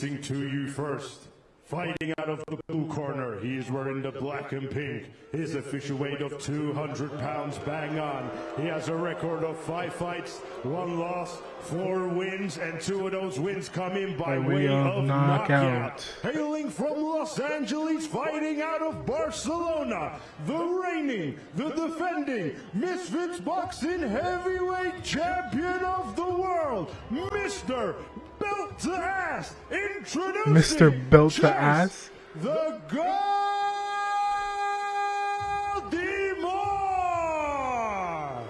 Introducing to you first, fighting out of the blue corner, he is wearing the black and pink. His official weight of 200 pounds, bang on. He has a record of 5 fights, 1 loss, 4 wins, and 2 of those wins come in by way of knockout. Hailing from Los Angeles, fighting out of Barcelona, the reigning, the defending, Misfits Boxing Heavyweight Champion of the World, Mr. Belt to Ass, introducing Mr. Belt to Ass, the Demoor.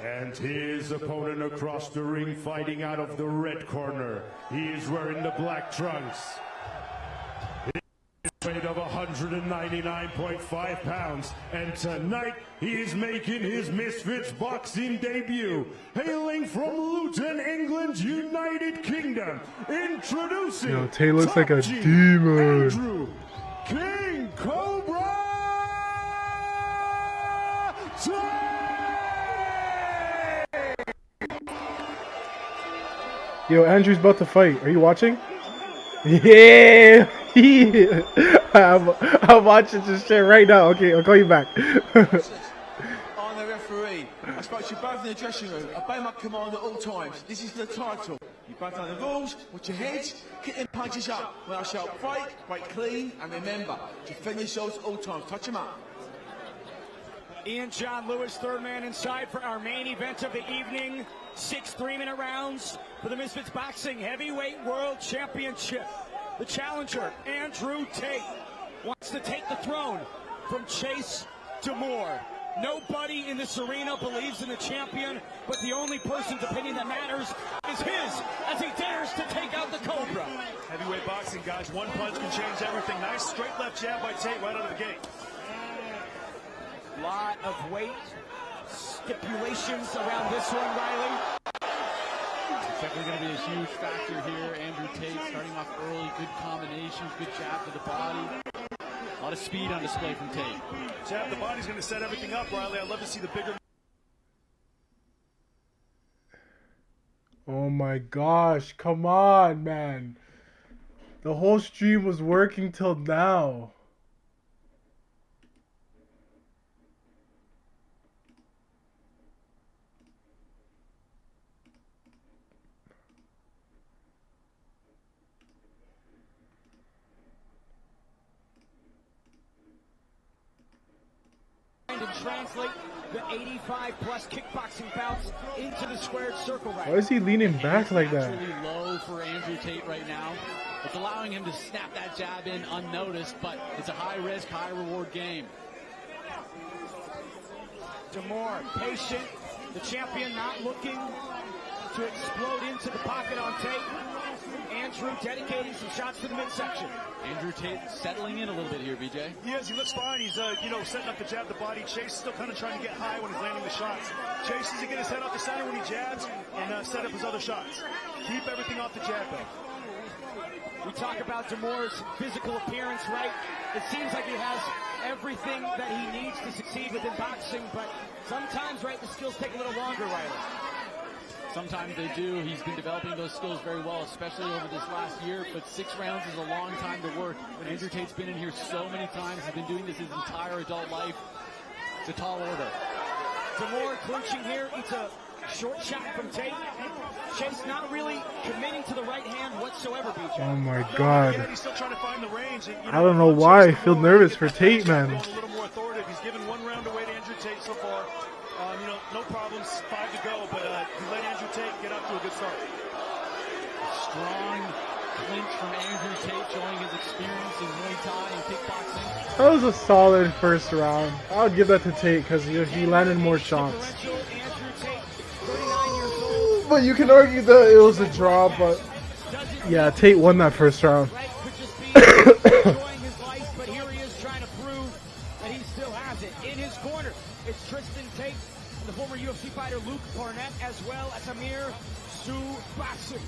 And his opponent across the ring, fighting out of the red corner, he is wearing the black trunks. Weight of 199.5 pounds, and tonight he is making his Misfits Boxing debut, hailing from Luton, England, United Kingdom. Introducing, yo, Tate looks like a demon. Andrew King Cobra Tate! Yo, Andrew's about to fight. Are you watching? Yeah. I'm watching this shit right now. Okay, I'll call you back. I'm the referee. I spoke to you both in the dressing room. I obey my command at all times. This is the title. You both know the rules. Watch your heads. Kick them punches up. When I shout fight clean, and remember, defend yourselves at all times. Touch them up. Ian John Lewis, third man inside for our main event of the evening. 6 3-minute rounds for the Misfits Boxing Heavyweight World Championship. The challenger, Andrew Tate, wants to take the throne from Chase Demoor. Nobody in this arena believes in the champion, but the only person's opinion that matters is his as he dares to take out the Cobra. Heavyweight boxing, guys. One punch can change everything. Nice straight left jab by Tate right out of the gate. Lot of weight stipulations around this one, Riley. It's definitely going to be a huge factor here. Andrew Tate starting off early, good combinations, good jab to the body. A lot of speed on display from Tate. Jab the body's going to set everything up, Riley. I'd love to see the bigger. Oh my gosh, come on, man. The whole stream was working till now. And translate the 85-plus kickboxing bouts into the squared circle. Why is he leaning back like that? It's actually low for Andrew Tate right now. It's allowing him to snap that jab in unnoticed, but it's a high-risk, high-reward game. Demoor, patient. The champion not looking to explode into the pocket on Tate. Andrew dedicating some shots to the midsection. Andrew Tate settling in a little bit here, BJ. He is. He looks fine. He's, setting up the jab, the body. Chase is still kind of trying to get high when he's landing the shots. Chase is to get his head off the center when he jabs and set up his other shots. Keep everything off the jab, though. We talk about Demoor's physical appearance, right? It seems like he has everything that he needs to succeed within boxing, but sometimes, right, the skills take a little longer, Riley. Sometimes they do. He's been developing those skills very well, especially over this last year, but 6 rounds is a long time to work. But Andrew Tate's been in here so many times. He's been doing this his entire adult life. It's a tall order. Demoor clinching here. It's a short shot from Tate. Chase not really committing to the right hand whatsoever, BJ. Oh my god. He's still trying to find the range. I don't know why I feel nervous for Tate, man. A little more authoritative. He's given 1 round away to Andrew Tate so far. No problems, 5 to go, but he let Andrew Tate get up to a good start. Strong clinch from Andrew Tate, showing his experience in Muay Thai and kickboxing. That was a solid first round. I would give that to Tate because he landed more shots. But you can argue that it was a draw, but yeah, Tate won that first round. It's Tristan Tate and the former UFC fighter Luke Barnett, as well as Amir Subasi.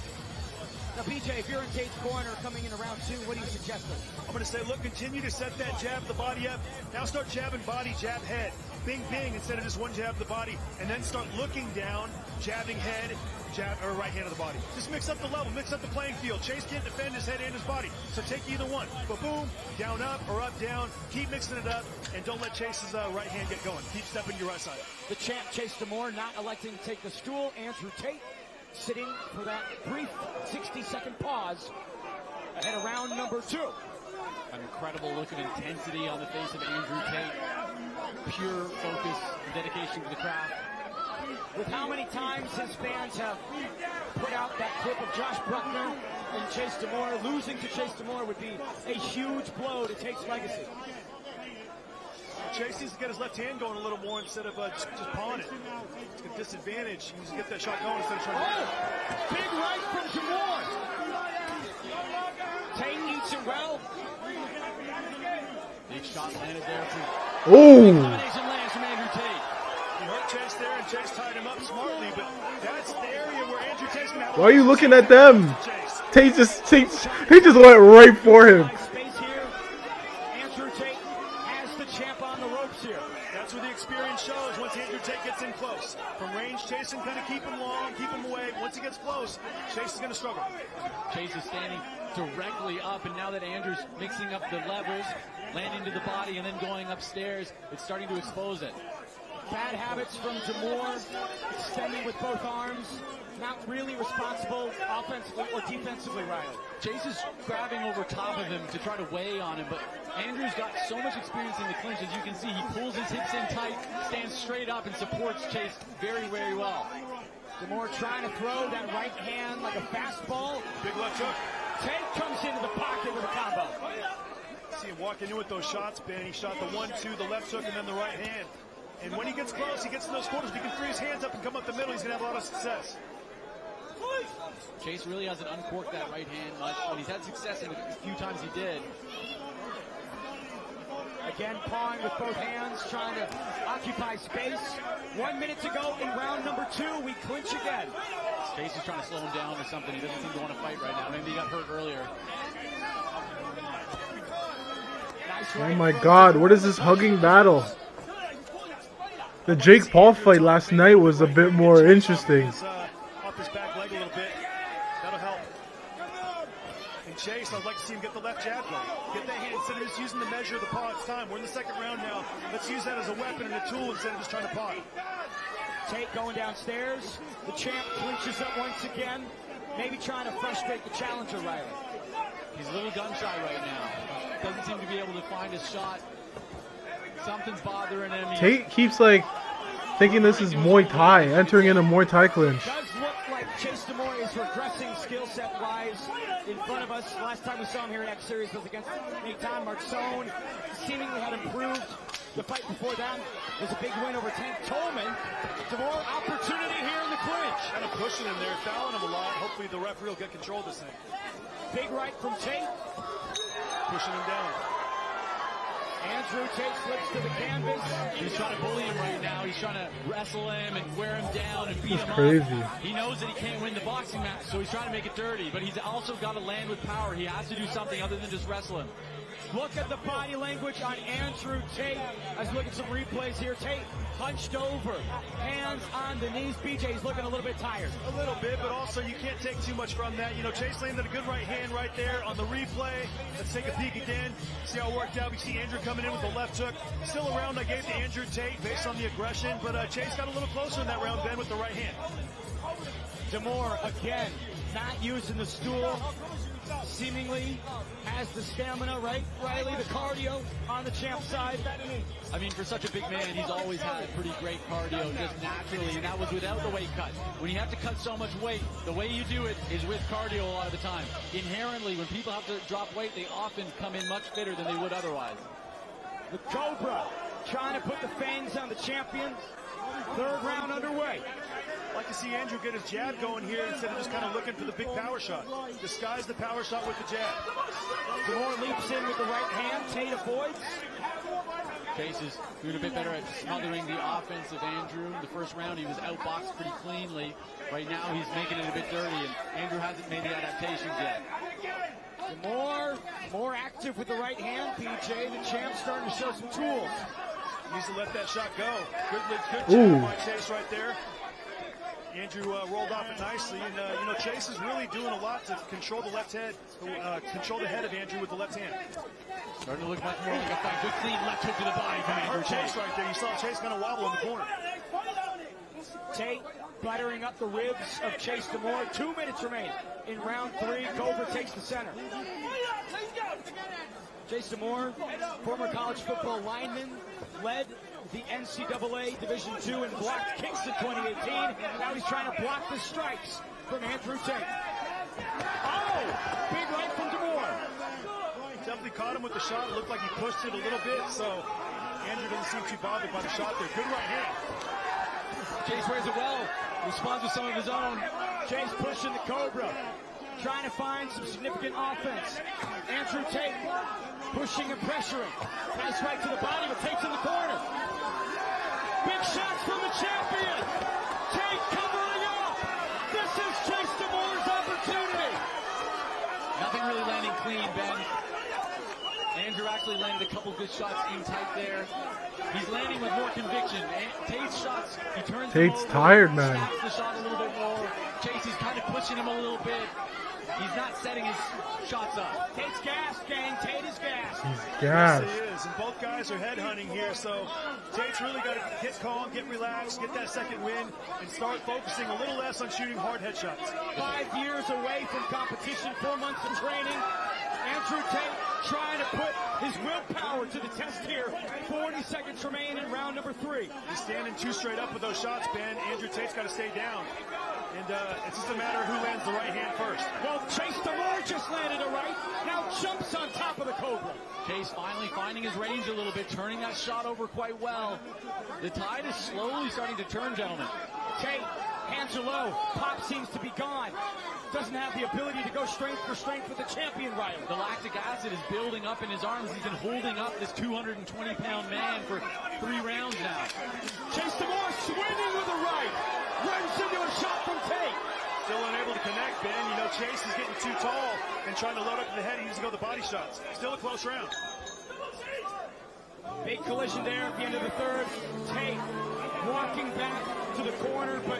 Now, BJ, if you're in Tate's corner coming in round 2, what do you suggest? I'm going to say, look, continue to set that jab the body up. Now start jabbing body, jab head. Bing, bing, instead of just one jab the body. And then start looking down, jabbing head, jab, or right hand of the body. Just mix up the level, mix up the playing field. Chase can't defend his head and his body. So take either one. But boom, down, up, or up, down. Keep mixing it up, and don't let Chase's right hand get going. Keep stepping to your right side. The champ, Chase Demoor, not electing to take the stool. Andrew Tate sitting for that brief 60-second pause ahead of round number 2. An incredible look of intensity on the face of Andrew Tate. Pure focus and dedication to the craft. With how many times his fans have put out that clip of Josh Bruckner and Chase Demoor, losing to Chase Demoor would be a huge blow to Tate's legacy. Chase needs to get his left hand going a little more instead of just pawing it. It's a disadvantage. He needs to get that shot going instead of trying to... Big right from Demoor. Tate eats it well. Big shot landed there. Oh! Combination lands from Andrew Tate. He hurt Chase there, and Chase tied him up smartly, but that's the area where Andrew Tate's going to have... Why are you looking at them? Chase. He just went right for him. Space here. Andrew Tate has the champ on the ropes here. That's where the experience shows once Andrew Tate gets in close. From range, Chase can kind of keep him long, keep him away. Once he gets close, Chase is going to struggle. Chase is standing directly up, and now that Andrew's mixing up the levers, landing to the body and then going upstairs, it's starting to expose it. Bad habits from Demoor, extending with both arms, not really responsible offensively or defensively, Riley. Chase is grabbing over top of him to try to weigh on him, but Andrew's got so much experience in the clinch. As you can see, he pulls his hips in tight, stands straight up, and supports Chase very, very well. Demoor trying to throw that right hand like a fastball. Big left hook. Tate comes into the pocket with a combo. See him walking in with those shots, Ben. He shot the 1-2, the left hook, and then the right hand. And when he gets close, he gets in those corners. If he can free his hands up and come up the middle, he's going to have a lot of success. Chase really hasn't uncorked that right hand much, but he's had success in it a few times he did. Again, pawing with both hands, trying to occupy space. 1 minute to go in round number 2. We clinch again. Chase is trying to slow him down or something. He doesn't seem to want to fight right now. Maybe he got hurt earlier. Nice Oh my God, what is this hugging battle? The Jake Paul fight last night was a bit more interesting. Off his back leg a little bit. That'll help. And Chase, I'd like to see him get the left jab going. Get that hand instead of just using the measure of the paw. It's time. We're in the second round now. Let's use that as a weapon and a tool instead of just trying to paw. Tate going downstairs. The champ clinches up once again. Maybe trying to frustrate the challenger, Riley. He's a little gun shy right now. Doesn't seem to be able to find his shot. Something's bothering him. Tate keeps like thinking this is Muay Thai, entering in a Muay Thai clinch. It does look like Chase Demoor is regressing skill set wise in front of us. Last time we saw him here in X Series was against Nathan Martzone. Seemingly had improved. The fight before that was a big win over Tank Tolman. Demoor opportunity here in the clinch. Kind of pushing him there, fouling him a lot. Hopefully the referee will get control of this thing. Big right from Tate. Pushing him down. Andrew Tate slips to the canvas. He's trying to bully him right now. He's trying to wrestle him and wear him down and beat him up. Crazy. He knows that he can't win the boxing match, so he's trying to make it dirty. But he's also got to land with power. He has to do something other than just wrestle him. Look at the body language on Andrew Tate. As we look at some replays here, Tate hunched over, hands on the knees. BJ's looking a little bit tired. A little bit, but also you can't take too much from that. You know, Chase landed a good right hand right there on the replay. Let's take a peek again, see how it worked out. We see Andrew coming in with the left hook. Still a round I gave to Andrew Tate based on the aggression, but Chase got a little closer in that round, Ben, with the right hand. Demoor again, not using the stool. Seemingly has the stamina, right, Riley? The cardio on the champ's side. I mean, for such a big man, he's always had pretty great cardio just naturally, and that was without the weight cut. When you have to cut so much weight, the way you do it is with cardio a lot of the time. Inherently, when people have to drop weight, they often come in much fitter than they would otherwise. The Cobra trying to put the fangs on the champion. Third round underway. I'd like to see Andrew get his jab going here instead of just kind of looking for the big power shot. Disguise the power shot with the jab. Demoor leaps in with the right hand. Tate avoids. Chase is doing a bit better at smothering the offense of Andrew. The first round he was outboxed pretty cleanly. Right now he's making it a bit dirty, and Andrew hasn't made the adaptations yet. More active with the right hand, PJ. The champ's starting to show some tools. Needs to let that shot go. Good jab by Chase right there. Andrew rolled off it nicely, and you know, Chase is really doing a lot to control the left head, control the head of Andrew with the left hand. Starting to look much more like a fight. Good clean left hook to the body from Andrew Chase right there. You saw Chase kind of wobble in the corner. Tate buttering up the ribs of Chase Demoor. 2 minutes remain in round 3. Cobra takes the center. Chase Demoor, former college football lineman, led the NCAA Division II and blocked kicks in 2018. Now he's trying to block the strikes from Andrew Tate. Oh, big right from Demoor. Definitely caught him with the shot. It looked like he pushed it a little bit, so Andrew doesn't seem too bothered by the shot there. Good right hand. Chase wears it well. Responds with some of his own. Chase pushing the Cobra, trying to find some significant offense. Andrew Tate pushing and pressuring. Nice right to the body, but Tate's in the corner. Big shots from the champion. Tate covering up. This is Chase Demoor's opportunity. Nothing really landing clean, Ben. Andrew actually landed a couple good shots in tight there. He's landing with more conviction. Tate's shots, he turns Tate's over, tired, man. snaps the shot a little bit more. Chase is kind of pushing him a little bit. He's not setting his shots up. Tate's gassed, gang. Tate is gassed. He's gassed. Yes, he is. And both guys are headhunting here, so Tate's really got to get calm, get relaxed, get that second win, and start focusing a little less on shooting hard headshots. 5 years away from competition, 4 months of training. Andrew Tate trying to put his willpower to the test here. 40 seconds remain in round number 3. He's standing too straight up with those shots, Ben. Andrew Tate's got to stay down. And it's just a matter of who lands the right hand first. Well, Chase Demoor just landed a right. Now jumps on top of the Cobra. Chase finally finding his range a little bit, turning that shot over quite well. The tide is slowly starting to turn, gentlemen. Tate, hands are low. Pop seems to be gone. Doesn't have the ability to go strength for strength with the champion rival. The lactic acid is building up in his arms. He's been holding up this 220-pound man for 3 rounds now. Chase Demoor swinging with a right. Runs into a shot from Tate. Still unable to connect, Ben. You know, Chase is getting too tall and trying to load up to the head. He needs to go the body shots. Still a close round. Big collision there at the end of the 3rd. Tate walking back to the corner, but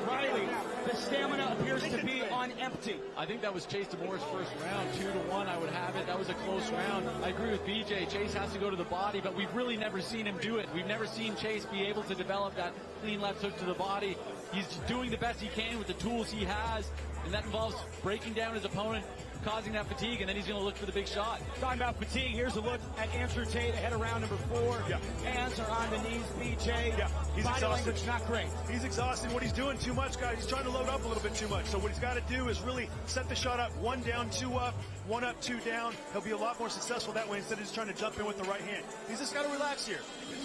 Riley, the stamina appears to be on empty. I think that was Chase Demoor's first round, 2-1. I would have it. That was a close round. I agree with BJ. Chase has to go to the body, but we've really never seen him do it. We've never seen Chase be able to develop that clean left hook to the body. He's doing the best he can with the tools he has, and that involves breaking down his opponent, causing that fatigue, and then he's going to look for the big shot. Talking about fatigue, here's a look at Andrew Tate ahead of round number 4. Yeah. Hands are on the knees, BJ. Yeah, he's Body exhausted. language not great. He's exhausted. What he's doing too much, guys. He's trying to load up a little bit too much. So what he's got to do is really set the shot up 1 down, 2 up, 1 up, 2 down. He'll be a lot more successful that way instead of just trying to jump in with the right hand. He's just got to relax here.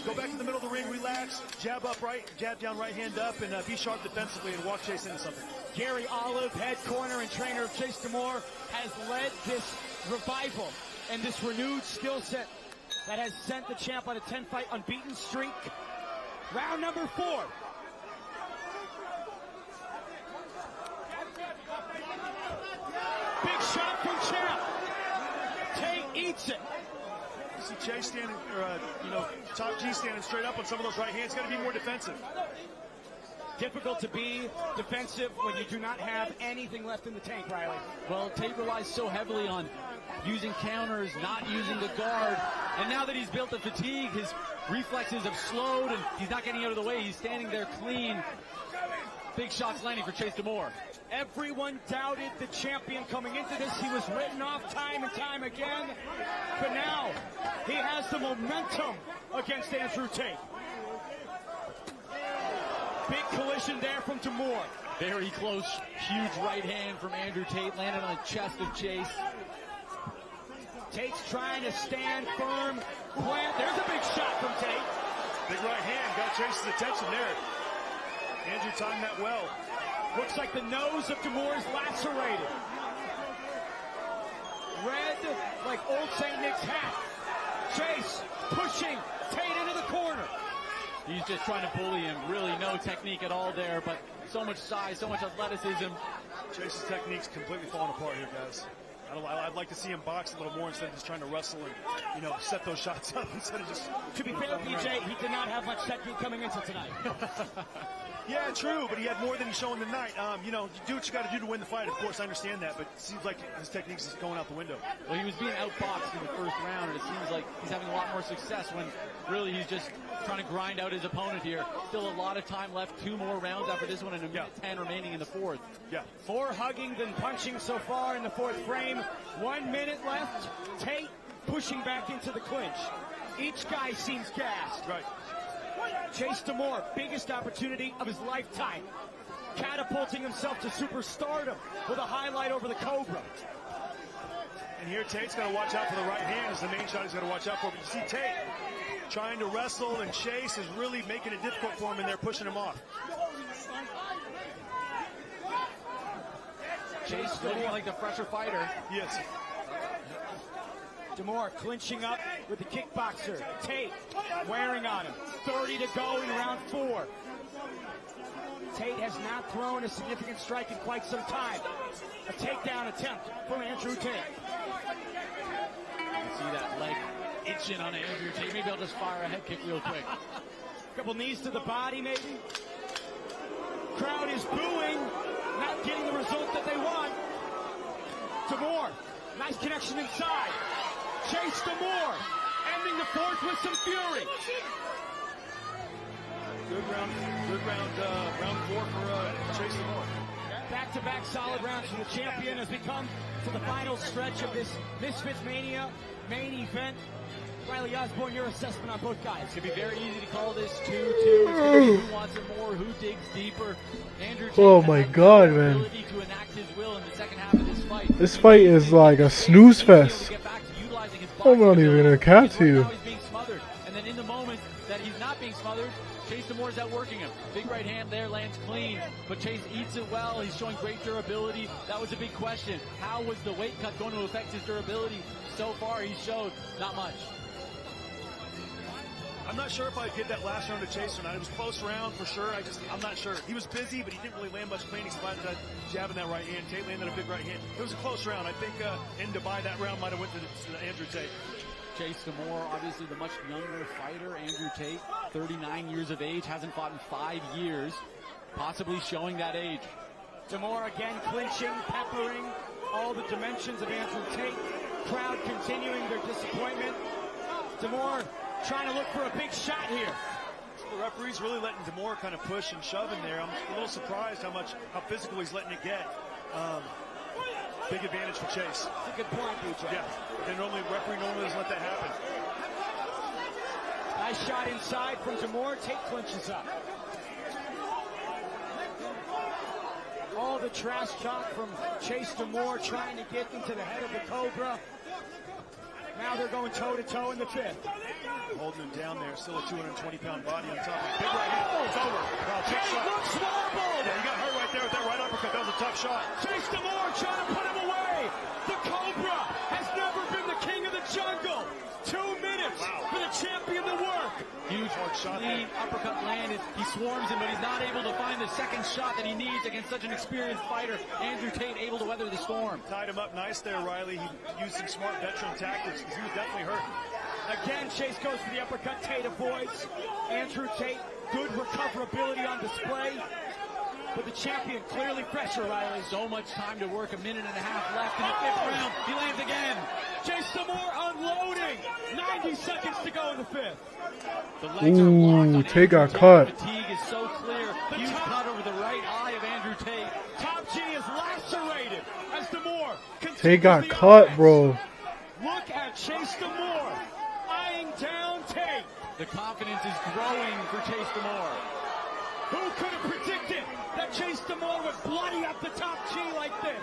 Go back to the middle of the ring, relax, jab up right, jab down right hand up, and be sharp defensively and walk Chase into something. Gary Olive, head corner and trainer of Chase Demoor, has led this revival and this renewed skill set that has sent the champ on a 10-fight unbeaten streak. Round number 4. Big shot from champ. Tate eats it. You see Chase standing, top G standing straight up on some of those right hands. Got to be more defensive. Difficult to be defensive when you do not have anything left in the tank, Riley. Well, Tate relies so heavily on using counters, not using the guard. And now that he's built the fatigue, his reflexes have slowed, and he's not getting out of the way. He's standing there clean. Big shots landing for Chase Demoor. Everyone doubted the champion coming into this. He was written off time and time again. But now he has the momentum against Andrew Tate. Big collision there from Demoor. Very close, huge right hand from Andrew Tate, landed on the chest of Chase. Tate's trying to stand firm. There's a big shot from Tate. Big right hand, got Chase's attention there. Andrew timed that well. Looks like the nose of Demoor is lacerated. Red like old St. Nick's hat. Chase pushing, Tate into the corner. He's just trying to bully him. Really no technique at all there, but so much size, so much athleticism. Chase's technique's completely falling apart here, guys. I'd like to see him box a little more instead of just trying to wrestle and, set those shots up instead of just... To be fair, BJ, he did not have much technique coming into tonight. Yeah, true, but he had more than he's shown tonight. You do what you got to do to win the fight. Of course, I understand that, but it seems like his technique's just going out the window. Well, he was being outboxed in the first round, and it seems like he's having a lot more success when really he's just trying to grind out his opponent here. Still a lot of time left. 2 more rounds after this one, and a minute 10 remaining in the 4th. Yeah. More hugging than punching so far in the 4th frame. 1 minute left. Tate pushing back into the clinch. Each guy seems gassed. Right. Chase Demoor, biggest opportunity of his lifetime. Catapulting himself to superstardom with a highlight over the Cobra. And here Tate's got to watch out for the right hand is the main shot he's got to watch out for. But you see Tate trying to wrestle, and Chase is really making it difficult for him, and they're pushing him off. Chase looking like the fresher fighter. Yes. Demoor clinching up with the kickboxer. Tate wearing on him. 30 to go in round 4. Tate has not thrown a significant strike in quite some time. A takedown attempt from Andrew Tate. You can see that leg itching on Andrew Tate. Maybe I'll just fire a head kick real quick. Couple knees to the body, maybe. Crowd is booing, not getting the result that they want. Demoor, nice connection inside. Chase Demoor, ending the 4th with some fury. Good round, round 4 for Chase Demoor. Back-to-back solid rounds for the champion as we come to the final stretch of this Misfits Mania main event. Riley Osborne, your assessment on both guys. It's going to be very easy to call this 2-2. It's going to be who wants it more, who digs deeper. Andrew Tate Oh my God, man. ability to enact his will in the second half of this fight. This fight is like a snooze fest. I'm not even gonna cap to you. Now he's being smothered, and then in the moment that he's not being smothered, Chase Demoor's outworking him. Big right hand there, lands clean, but Chase eats it well. He's showing great durability. That was a big question. How was the weight cut going to affect his durability? So far, he showed not much. I'm not sure if I'd get that last round to Chase or not. It was a close round for sure. I'm not sure. He was busy, but he didn't really land much clean. He survived that jab in that right hand. Tate landed a big right hand. It was a close round. I think in Dubai, that round might have went to Andrew Tate. Chase Demoor, obviously the much younger fighter. Andrew Tate, 39 years of age, hasn't fought in 5 years, possibly showing that age. Demoor again clinching, peppering all the dimensions of Andrew Tate. Crowd continuing their disappointment. Demoor trying to look for a big shot here. The referee's really letting Demoor kind of push and shove in there. I'm a little surprised how physical he's letting it get. Big advantage for Chase. That's a good point, BJ. Yeah, referee normally doesn't let that happen. Nice shot inside from Demoor. Tate clinches up. All the trash talk from Chase Demoor trying to get into the head of the Cobra. Now they're going toe-to-toe in the 5th. Holding him down there. Still a 220-pound body on top. Big right hand. It's over. Wow, tough shot. Looks wobbled. Yeah, he got hurt right there with that right uppercut. That was a tough shot. Chase Demoor trying to put him away. The Cobra has never been the king of the jungle. 2 minutes for the champion to work. Huge hard shot. Clean uppercut landed. He swarms him, but he's not able to find the second shot that he needs against such an experienced fighter. Andrew Tate able to weather the storm. Tied him up nice there, Riley. He used some smart veteran tactics because he was definitely hurt. Again, Chase goes for the uppercut. Tate avoids. Andrew Tate, good recoverability on display. But the champion clearly pressure, Riley. So much time to work, 1.5 minutes left in the 5th round. He lands again. Chase Demoor unloading. 90 seconds to go in the 5th. The legs are locked on Tate got Andrew cut. Fatigue is so clear. Huge cut over the right eye of Andrew Tate. Top G is lacerated as Demoor continues. Tate got cut, bro. Look at Chase Demoor eyeing down Tate. The confidence is growing for Chase Demoor. Who could have predicted that Chase Demoor would bloody up the top G like this?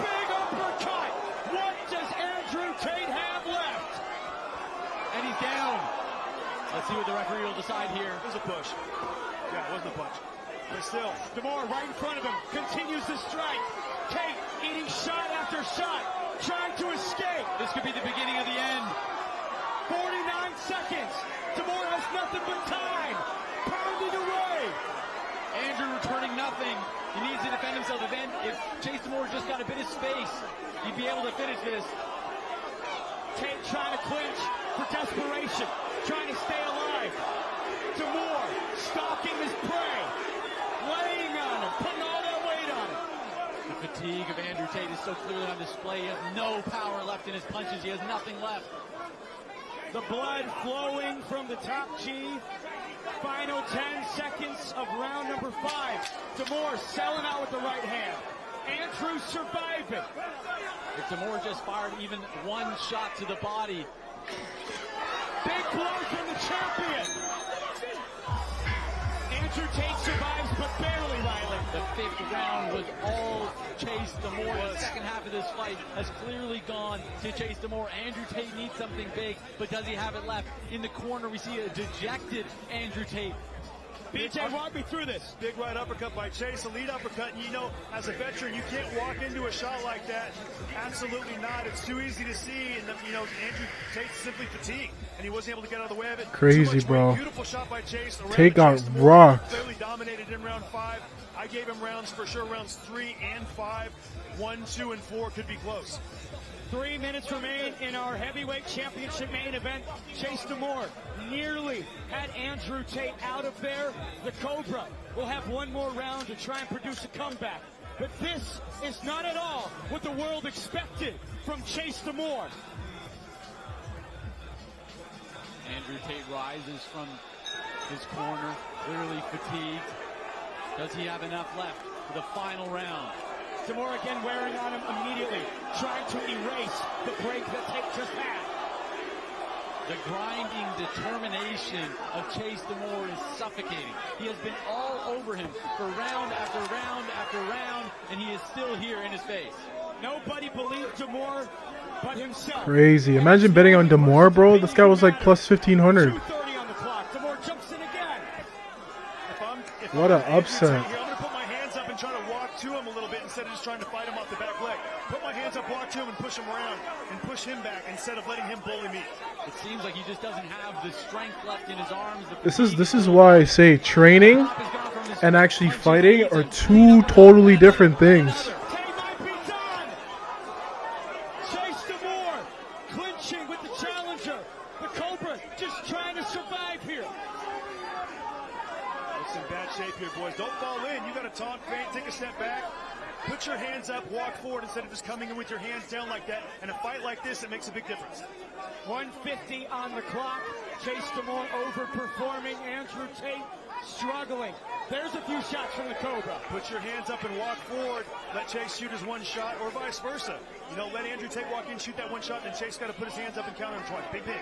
Big uppercut. What does Andrew Tate have left? And he's down. Let's see what the referee will decide here. It was a push. Yeah, it wasn't a punch. But still. Demoor right in front of him. Continues to strike. Tate eating shot after shot. Trying to escape. This could be the beginning of the end. 49 seconds. He needs to defend himself. If Chase Demoor just got a bit of space, he'd be able to finish this. Tate trying to clinch for desperation, trying to stay alive. Demoor stalking his prey, laying on him, putting all that weight on him. The fatigue of Andrew Tate is so clearly on display. He has no power left in his punches. He has nothing left. The blood flowing from the top G. Final 10 seconds of round number 5. Demoor selling out with the right hand. Andrew surviving. If Demoor just fired even one shot to the body. Big blow from the champion. Andrew Tate survives, but barely, Riley. The 5th round was all Chase Demoor. The second half of this fight has clearly gone to Chase Demoor. Andrew Tate needs something big, but does he have it left? In the corner, we see a dejected Andrew Tate. BJ, walk me through this. Big right uppercut by Chase, a lead uppercut. And you know, as a veteran, you can't walk into a shot like that. Absolutely not. It's too easy to see. And, you know, Andrew Tate's simply fatigued, and he wasn't able to get out of the way of it. Crazy, bro. Beautiful shot by Chase. Tate got rocked. Clearly dominated in round 5. I gave him rounds for sure, rounds 3 and 5. 1, 2, and 4 could be close. 3 minutes remain in our heavyweight championship main event. Chase Demoor nearly had Andrew Tate out of there. The Cobra will have one more round to try and produce a comeback. But this is not at all what the world expected from Chase Demoor. Andrew Tate rises from his corner, clearly fatigued. Does he have enough left for the final round? Demoor again wearing on him immediately, trying to erase the break that Tate just had. The grinding determination of Chase Demoor is suffocating. He has been all over him for round after round after round, and he is still here in his face. Nobody believed Demoor but himself. Crazy. Imagine betting on Demoor, bro. This guy was like plus 1,500. 2:30 on the clock. Demoor jumps in again. What an upset. Trying to walk to him a little bit instead of just trying to fight him off the back leg. Put my hands up, walk to him, and push him around and push him back instead of letting him bully me. It seems like he just doesn't have the strength left in his arms. This is why I say training and actually fighting are two totally different things. Tate might be done. Chase Demoor clinching with the challenger. The Cobra just trying to survive here. In bad shape here, boys. Don't fall in. You got to taunt, feint, take a step back. Put your hands up, walk forward instead of just coming in with your hands down like that. And a fight like this, it makes a big difference. 1:50 on the clock. Chase Demoor overperforming. Andrew Tate struggling. There's a few shots from the Cobra. Put your hands up and walk forward. Let Chase shoot his one shot, or vice versa. You know, let Andrew Tate walk in, shoot that one shot, then Chase got to put his hands up and counter him twice. Big, big.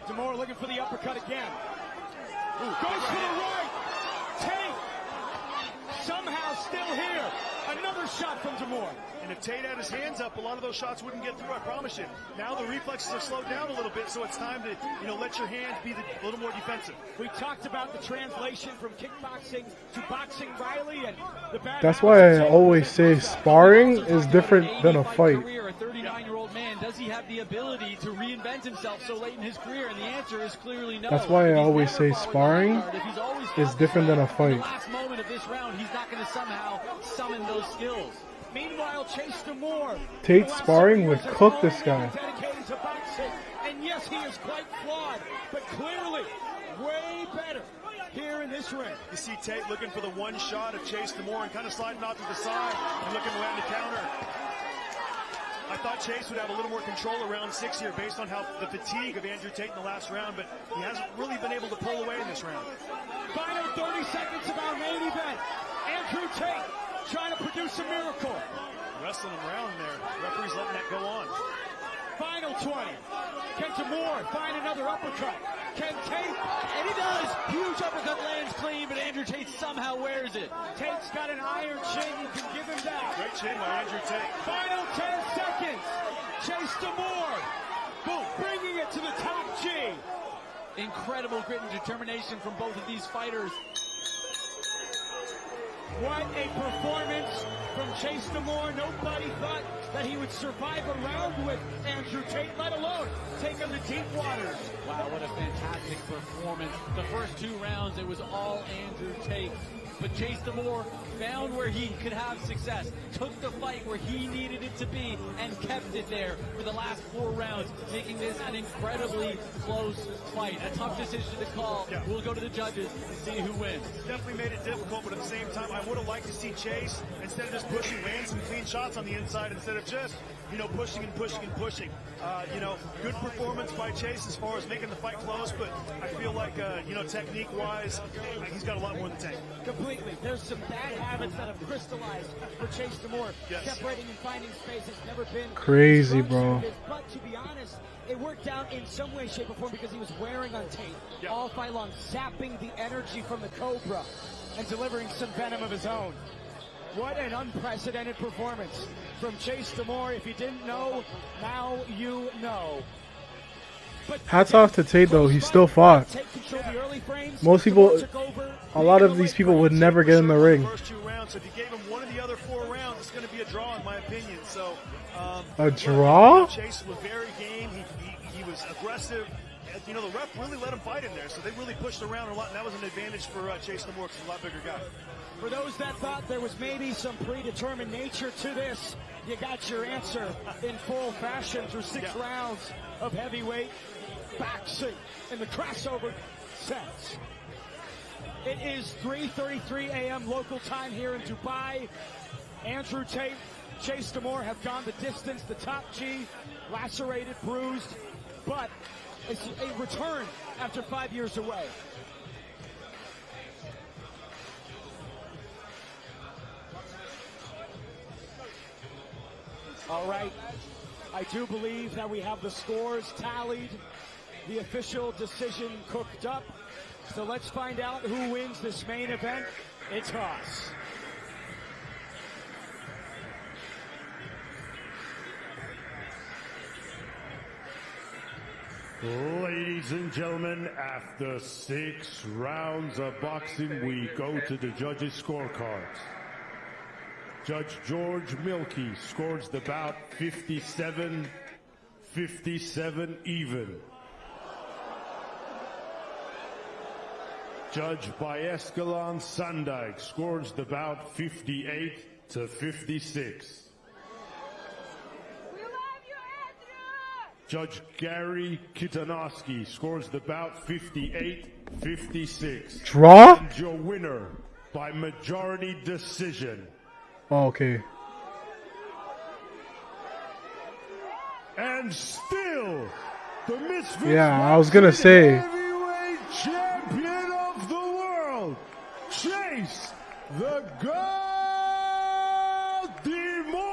Demoor looking for the uppercut again. Goes for the right. Tate somehow still here. Another shot from Demoor. And if Tate had his hands up, a lot of those shots wouldn't get through, I promise you. Now the reflexes have slowed down a little bit, so it's time to, you know, let your hands be a little more defensive. We talked about the translation from kickboxing to boxing, Riley, and the bad. That's why I always say sparring is different than a fight. A 39-year-old man, does he have the ability to reinvent himself so late in his career? And the answer is clearly no. That's why I always say sparring is different than a fight. In the last moment of this round, he's not going to somehow summon those skills. Meanwhile, Chase Demoor. Tate sparring would cook this guy. Dedicated to boxing. And yes, he is quite flawed, but clearly way better here in this ring. You see Tate looking for the one shot of Chase Demoor and kind of sliding off to the side and looking around to counter. I thought Chase would have a little more control around 6 here based on how the fatigue of Andrew Tate in the last round, but he hasn't really been able to pull away in this round. Final 30 seconds of our main event. Andrew Tate trying to produce a miracle. Wrestling him around there. Referee's letting that go on. Final 20. Can Demoor find another uppercut? Can Tate? And he does. Huge uppercut lands clean, but Andrew Tate somehow wears it. Tate's got an iron chin. You can give him that. Great chin by Andrew Tate. Final 10 seconds. Chase Demoor. Boom. Bringing it to the top G. Incredible grit and determination from both of these fighters. What a performance from Chase Demoor. Nobody thought that he would survive a round with Andrew Tate, let alone take him to deep waters. Wow, what a fantastic performance. The first 2 rounds, it was all Andrew Tate. but Chase Demoor found where he could have success, took the fight where he needed it to be, and kept it there for the last 4 rounds, making this an incredibly close fight. A tough decision to call. Yeah. We'll go to the judges and see who wins. Definitely made it difficult, but at the same time, I would have liked to see Chase, instead of just pushing, land some clean shots on the inside, instead of just, pushing and pushing and pushing. Good performance by Chase as far as making the fight close, but I feel like, technique-wise, he's got a lot more in the tank. Completely. There's some bad habits that have crystallized for Chase Demoor. Yes. Separating and finding space has never been Crazy, his strong bro. suit. But to be honest, it worked out in some way, shape, or form because he was wearing on Tate all fight long, sapping the energy from the Cobra and delivering some venom of his own. What an unprecedented performance from Chase Demoor. If you didn't know, now you know. But Hats off to Tate, though. He still fought. Most people, a lot of these people would never get in the ring. First 2 rounds, so if you gave him one of the other 4 rounds, it's going to be a draw, in my opinion. So, A draw? Chase was very game. He was aggressive. The ref really let him fight in there, so they really pushed around a lot, and that was an advantage for Chase Demoor, because he's a lot bigger guy. For those that thought there was maybe some predetermined nature to this, you got your answer in full fashion through 6 rounds of heavyweight boxing in the crossover sets. It is 3:33 a.m. local time here in Dubai. Andrew Tate, Chase Demoor have gone the distance. The top G, lacerated, bruised, but it's a return after 5 years away. All right, I do believe that we have the scores tallied, the official decision cooked up. So let's find out who wins this main event. It's us. Ladies and gentlemen, after 6 rounds of boxing, we go to the judges' scorecards. Judge George Milkey scores the bout 57 even. Judge Baescalan Sandag scores the bout 58-56. Judge Gary Kitanowski scores the bout 58-56. Draw? And your winner by majority decision. Oh, okay. And still, the Misfits Yeah, I was gonna say. heavyweight champion of the world, Chase the God Demoor.